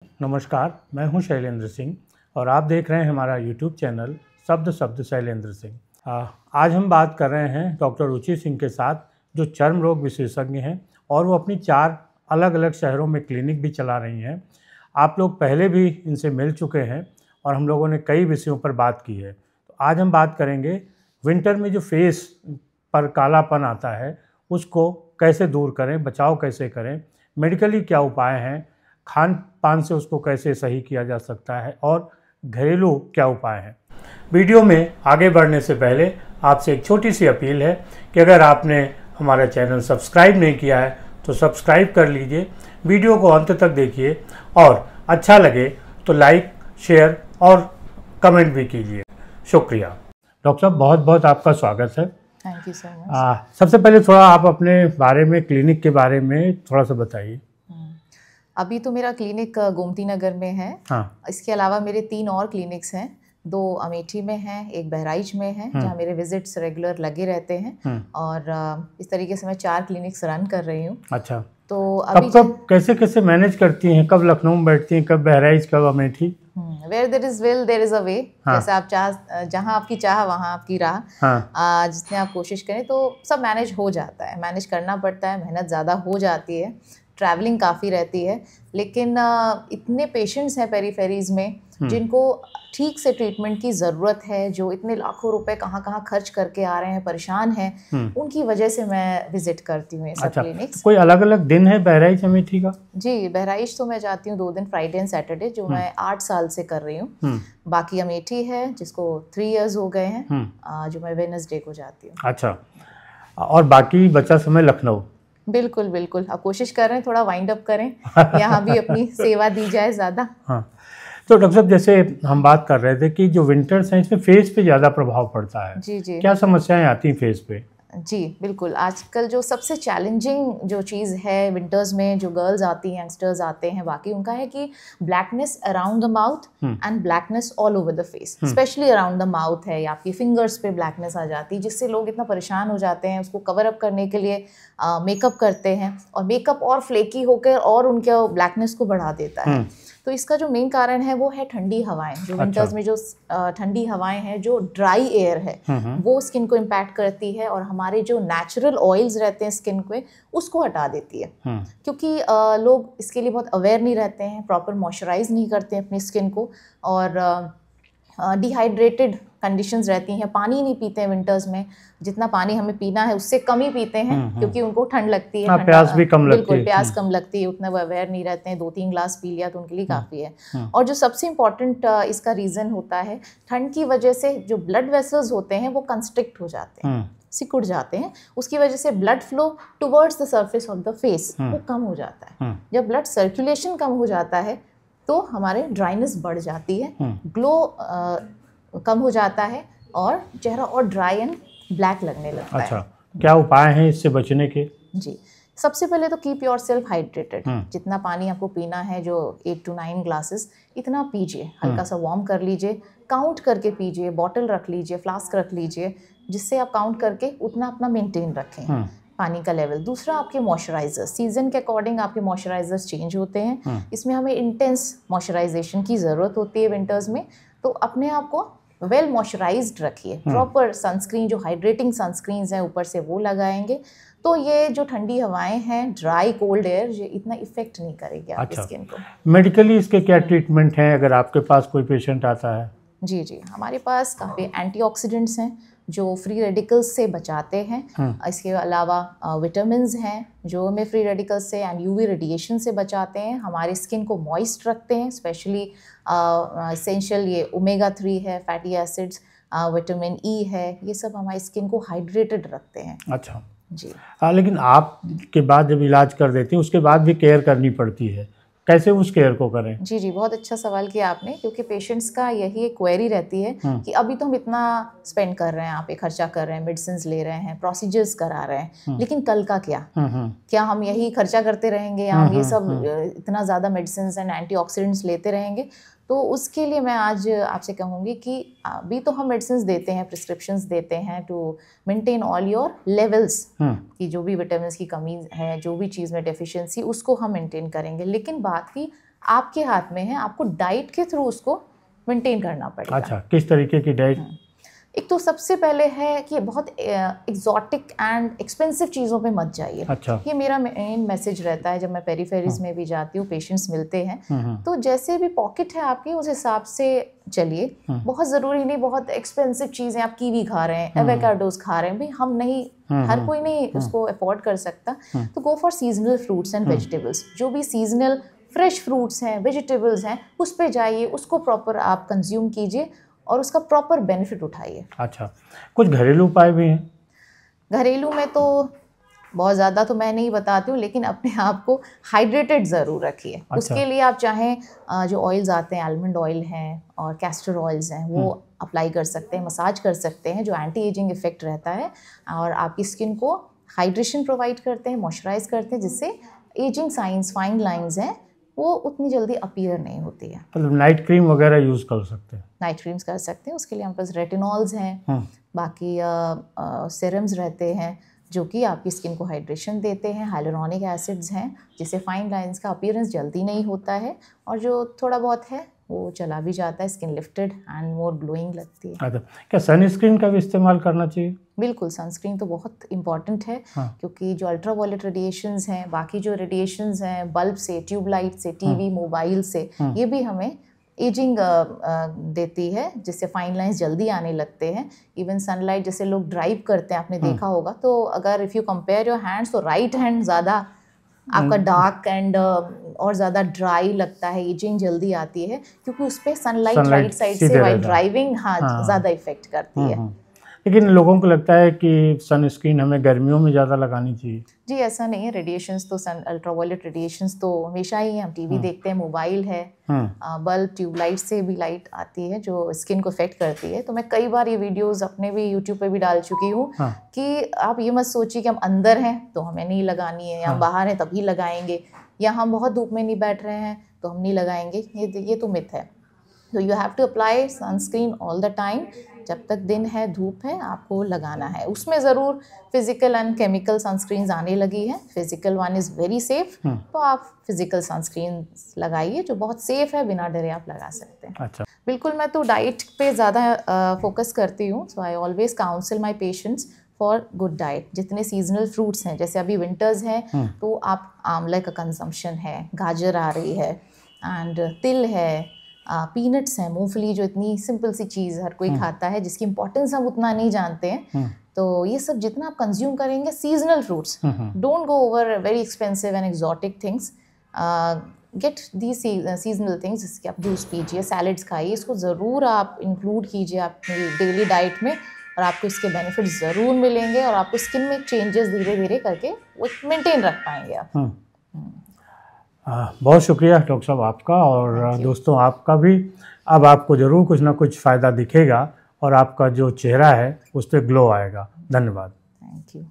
नमस्कार, मैं हूं शैलेंद्र सिंह और आप देख रहे हैं हमारा यूट्यूब चैनल शब्द शब्द शैलेंद्र सिंह। आज हम बात कर रहे हैं डॉक्टर रुचि सिंह के साथ, जो चर्म रोग विशेषज्ञ हैं और वो अपनी 4 अलग अलग शहरों में क्लिनिक भी चला रही हैं। आप लोग पहले भी इनसे मिल चुके हैं और हम लोगों ने कई विषयों पर बात की है। तो आज हम बात करेंगे विंटर में जो फेस पर कालापन आता है उसको कैसे दूर करें, बचाव कैसे करें, मेडिकली क्या उपाय हैं, खान पान से उसको कैसे सही किया जा सकता है और घरेलू क्या उपाय हैं। वीडियो में आगे बढ़ने से पहले आपसे एक छोटी सी अपील है कि अगर आपने हमारा चैनल सब्सक्राइब नहीं किया है तो सब्सक्राइब कर लीजिए, वीडियो को अंत तक देखिए और अच्छा लगे तो लाइक, शेयर और कमेंट भी कीजिए। शुक्रिया। डॉक्टर साहब, बहुत बहुत आपका स्वागत है। Thank you so much. सबसे पहले थोड़ा आप अपने बारे में, क्लिनिक के बारे में थोड़ा सा बताइए। अभी तो मेरा क्लिनिक गोमती नगर में है। हाँ। इसके अलावा मेरे 3 और क्लिनिक्स हैं, 2 अमेठी में हैं, एक बहराइच में है, जहाँ मेरे विजिट्स रेगुलर लगे रहते हैं। और इस तरीके से मैं 4 क्लिनिक्स रन कर रही हूँ। अच्छा, तो अभी कब कैसे कैसे मैनेज करती हैं? कब लखनऊ में बैठती हैं, कब बहराइच, कब Amethi? Where there is will there is a way. जैसे आप जहाँ आपकी चाह वहाँ आपकी राह। जितने आप कोशिश करें तो सब मैनेज हो जाता है। मैनेज करना पड़ता है, मेहनत ज़्यादा हो जाती है, ट्रैवलिंग काफ़ी रहती है, लेकिन इतने पेशेंट्स हैं पेरीफेरीज में जिनको ठीक से ट्रीटमेंट की ज़रूरत है, जो इतने लाखों रुपए कहाँ कहाँ खर्च करके आ रहे हैं, परेशान हैं, उनकी वजह से मैं विजिट करती हूँ ये सब क्लिनिक्स। कोई अलग अलग दिन है बहराइच अमेठी का? जी, बहराइच तो मैं जाती हूँ 2 दिन, फ्राइडे एंड सैटरडे, जो मैं 8 साल से कर रही हूँ। बाकी अमेठी है जिसको 3 इयर्स हो गए हैं, जो मैं वेडनेसडे को जाती हूँ। अच्छा, और बाकी बचा समय लखनऊ? बिल्कुल बिल्कुल, अब कोशिश कर रहे हैं थोड़ा वाइंड अप करें, यहाँ भी अपनी सेवा दी जाए ज़्यादा। हाँ, तो डॉक्टर साहब, जैसे हम बात कर रहे थे कि जो विंटर्स हैं इसमें फेस पे ज़्यादा प्रभाव पड़ता है। जी जी, क्या समस्याएं आती हैं फेस पे? जी बिल्कुल, आजकल जो सबसे चैलेंजिंग जो चीज़ है विंटर्स में, जो गर्ल्स आती हैं, यंगस्टर्स आते हैं, बाकी उनका है कि blackness around the mouth and blackness all over the face. Specially around the mouth है, या आपकी फिंगर्स पे ब्लैकनेस आ जाती है, जिससे लोग इतना परेशान हो जाते हैं। उसको कवर अप करने के लिए मेकअप करते हैं, और मेकअप और फ्लेकी होकर और उनके ब्लैकनेस को बढ़ा देता है। तो इसका जो मेन कारण है वो है ठंडी हवाएं। जो विंटर्स में जो ठंडी हवाएं हैं, जो ड्राई एयर है, वो स्किन को इम्पैक्ट करती है और हमारे जो नेचुरल ऑयल्स रहते हैं स्किन पे, उसको हटा देती है। क्योंकि लोग इसके लिए बहुत अवेयर नहीं रहते हैं, प्रॉपर मॉइस्चराइज नहीं करते हैं अपनी स्किन को, और डिहाइड्रेटेड कंडीशंस रहती हैं, पानी नहीं पीते हैं विंटर्स में। जितना पानी हमें पीना है उससे कम ही पीते हैं, क्योंकि उनको ठंड लगती है, प्यास भी कम लगती है। बिल्कुल, प्यास कम लगती है, उतना वो अवेयर नहीं रहते हैं। 2-3 ग्लास पी लिया तो उनके लिए काफ़ी है। और जो सबसे इम्पॉर्टेंट इसका रीज़न होता है, ठंड की वजह से जो ब्लड वेसल्स होते हैं वो कंस्ट्रिक्ट हो जाते हैं, सिकुड़ जाते हैं। उसकी वजह से blood flow towards the surface of the face वो कम हो जाता है। जब ब्लड सर्कुलेशन कम हो जाता है तो हमारे ड्राइनेस बढ़ जाती है, ग्लो कम हो जाता है, और चेहरा और ड्राई एंड ब्लैक लगने लगता है। अच्छा, क्या उपाय हैं इससे बचने के? जी, सबसे पहले तो कीप योर सेल्फ हाइड्रेटेड। जितना पानी आपको पीना है, जो 8 to 9 ग्लासेस, इतना पीजिए। हल्का सा वार्म कर लीजिए, काउंट करके पीजिए, बॉटल रख लीजिए, फ्लास्क रख लीजिए, जिससे आप काउंट करके उतना अपना मेंटेन रखें पानी का लेवल। दूसरा, आपके मॉइस्चराइजर्स, सीजन के अकॉर्डिंग आपके मॉइस्चराइजर्स चेंज होते हैं। इसमें हमें इंटेंस मॉइस्चराइजेशन की ज़रूरत होती है विंटर्स में, तो अपने आप को वेल मॉइस्चराइज्ड रखिए। प्रॉपर सनस्क्रीन, जो हाइड्रेटिंग सनस्क्रीन्स हैं ऊपर से, वो लगाएंगे तो ये जो ठंडी हवाएं हैं, ड्राई कोल्ड एयर, ये इतना इफेक्ट नहीं करेगी आपकी स्किन को। मेडिकली इसके क्या ट्रीटमेंट हैं अगर आपके पास कोई पेशेंट आता है? जी जी, हमारे पास काफ़ी एंटीऑक्सीडेंट्स हैं जो फ्री रेडिकल्स से बचाते हैं। इसके अलावा विटामिन्स हैं जो हमें फ्री रेडिकल्स से एंड यूवी रेडिएशन से बचाते हैं, हमारी स्किन को मॉइस्ट रखते हैं। स्पेशली एसेंशियल ये ओमेगा 3 है, फैटी एसिड्स, विटामिन ई है, ये सब हमारी स्किन को हाइड्रेटेड रखते हैं। अच्छा जी, लेकिन आपके बाद जब इलाज कर देती हैं उसके बाद भी केयर करनी पड़ती है, कैसे उस केयर को करें? जी जी, बहुत अच्छा सवाल किया आपने, क्योंकि पेशेंट्स का यही एक क्वेरी रहती है कि अभी तो हम इतना स्पेंड कर रहे हैं, आप खर्चा कर रहे हैं, मेडिसिन ले रहे हैं, प्रोसीजर्स करा रहे हैं, लेकिन कल का क्या? क्या हम यही खर्चा करते रहेंगे, या हम ये सब इतना ज़्यादा मेडिसिन एंड एंटीऑक्सीडेंट्स लेते रहेंगे? तो उसके लिए मैं आज आपसे कहूँगी कि अभी तो हम मेडिसिन देते हैं, प्रिस्क्रिप्शंस देते हैं to maintain all your levels, कि जो भी विटामिन की कमी है, जो भी चीज़ में डेफिशिएंसी, उसको हम मेंटेन करेंगे। लेकिन बात की आपके हाथ में है, आपको डाइट के थ्रू उसको मेंटेन करना पड़ेगा। अच्छा, किस तरीके की डाइट? एक तो सबसे पहले है कि बहुत एग्जॉटिक एंड एक्सपेंसिव चीज़ों पे मत जाइए। अच्छा। ये मेरा मेन मैसेज रहता है जब मैं पेरीफेरीज में भी जाती हूँ, पेशेंट्स मिलते हैं तो जैसे भी पॉकेट है आपकी उस हिसाब से चलिए। बहुत ज़रूरी नहीं बहुत एक्सपेंसिव चीज़ें, आप कीवी खा रहे हैं, एवोकाडोस खा रहे हैं, भाई हम नहीं, हर कोई नहीं उसको अफोर्ड कर सकता। तो go for seasonal fruits and vegetables, जो भी सीजनल फ्रेश फ्रूट्स हैं, वेजिटेबल्स हैं, उस पे जाइए, उसको प्रॉपर आप कंज्यूम कीजिए और उसका प्रॉपर बेनिफिट उठाइए। अच्छा, कुछ घरेलू उपाय भी हैं? घरेलू में तो बहुत ज़्यादा तो मैं नहीं बताती हूँ, लेकिन अपने आप को हाइड्रेटेड ज़रूर रखिए। अच्छा। उसके लिए आप चाहें जो ऑयल्स आते हैं, आलमंड ऑयल हैं और कैस्टर ऑयल्स हैं, वो अप्लाई कर सकते हैं, मसाज कर सकते हैं, जो एंटी एजिंग इफेक्ट रहता है और आपकी स्किन को हाइड्रेशन प्रोवाइड करते हैं, मॉइस्चराइज करते हैं, जिससे एजिंग साइंस, फाइन लाइंस हैं, वो उतनी जल्दी अपीयर नहीं होती है। मतलब नाइट क्रीम वगैरह यूज़ कर सकते हैं? नाइट क्रीम्स कर सकते हैं, उसके लिए हमारे पास रेटिनॉल्स हैं, बाकी सीरम्स रहते हैं जो कि आपकी स्किन को हाइड्रेशन देते हैं, हाइलुरोनिक एसिड्स हैं जिससे फाइन लाइंस का अपीयरेंस जल्दी नहीं होता है और जो थोड़ा बहुत है वो चला भी जाता है, skin lifted and more glowing लगती है। अच्छा, क्या सनस्क्रीन का भी इस्तेमाल करना चाहिए? बिल्कुल, सनस्क्रीन तो बहुत इंपॉर्टेंट है। क्योंकि जो अल्ट्रावायलेट रेडिएशंस हैं, बाकी जो रेडिएशंस हैं बल्ब से, ट्यूबलाइट से, टीवी, मोबाइल से, ये भी हमें एजिंग देती है, जिससे फाइन लाइंस जल्दी आने लगते हैं। इवन सनलाइट, जैसे लोग ड्राइव करते हैं, आपने देखा होगा, तो अगर if you compare your hands तो राइट हैंड ज़्यादा आपका डार्क एंड और ज़्यादा ड्राई लगता है, एजिंग जल्दी आती है क्योंकि उस पर सनलाइट राइट साइड से वाइल ड्राइविंग ज़्यादा इफेक्ट करती है। लेकिन लोगों को लगता है कि सनस्क्रीन हमें गर्मियों में ज़्यादा लगानी चाहिए। जी ऐसा नहीं है, रेडिएशंस तो अल्ट्रावायलेट रेडिएशंस तो हमेशा ही हैं। हम टीवी देखते हैं, मोबाइल है, बल्ब, ट्यूबलाइट से भी लाइट आती है जो स्किन को इफेक्ट करती है। तो मैं कई बार ये वीडियोस अपने भी यूट्यूब पे भी डाल चुकी हूँ कि आप ये मत सोचिए कि हम अंदर हैं तो हमें नहीं लगानी है, या हम बाहर हैं तभी लगाएंगे, या हम बहुत धूप में नहीं बैठ रहे हैं तो हम नहीं लगाएंगे, ये तो मिथ है। तो you have to apply sunscreen all the time. जब तक दिन है, धूप है, आपको लगाना है। उसमें ज़रूर फिजिकल एंड केमिकल सनस्क्रीन आने लगी है। Physical one is very safe, तो आप फिजिकल सनस्क्रीन लगाइए जो बहुत सेफ है, बिना डरे आप लगा सकते हैं। अच्छा, बिल्कुल। मैं तो डाइट पे ज़्यादा फोकस करती हूँ। So I always counsel my patients for good diet. जितने सीजनल फ्रूट्स हैं, जैसे अभी विंटर्स हैं तो आप आंवले का कंजम्पशन है, गाजर आ रही है एंड तिल है, पीनट्स हैं, मूंगफली, जो इतनी सिंपल सी चीज़ हर कोई खाता है, जिसकी इंपॉर्टेंस हम उतना नहीं जानते हैं। तो ये सब जितना आप कंज्यूम करेंगे, seasonal fruits, don't go over very expensive and exotic things, get the seasonal things. जिसके आप जूस पीजिए, सैलड्स खाइए, इसको ज़रूर आप इंक्लूड कीजिए अपनी डेली डाइट में और आपको इसके बेनिफिट ज़रूर मिलेंगे और आपको स्किन में चेंजेस धीरे धीरे करके वो मेंटेन रख पाएंगे आप। बहुत शुक्रिया डॉक्टर साहब आपका, और दोस्तों आपका भी। अब आपको ज़रूर कुछ ना कुछ फ़ायदा दिखेगा और आपका जो चेहरा है उस पर ग्लो आएगा। धन्यवाद। Thank you.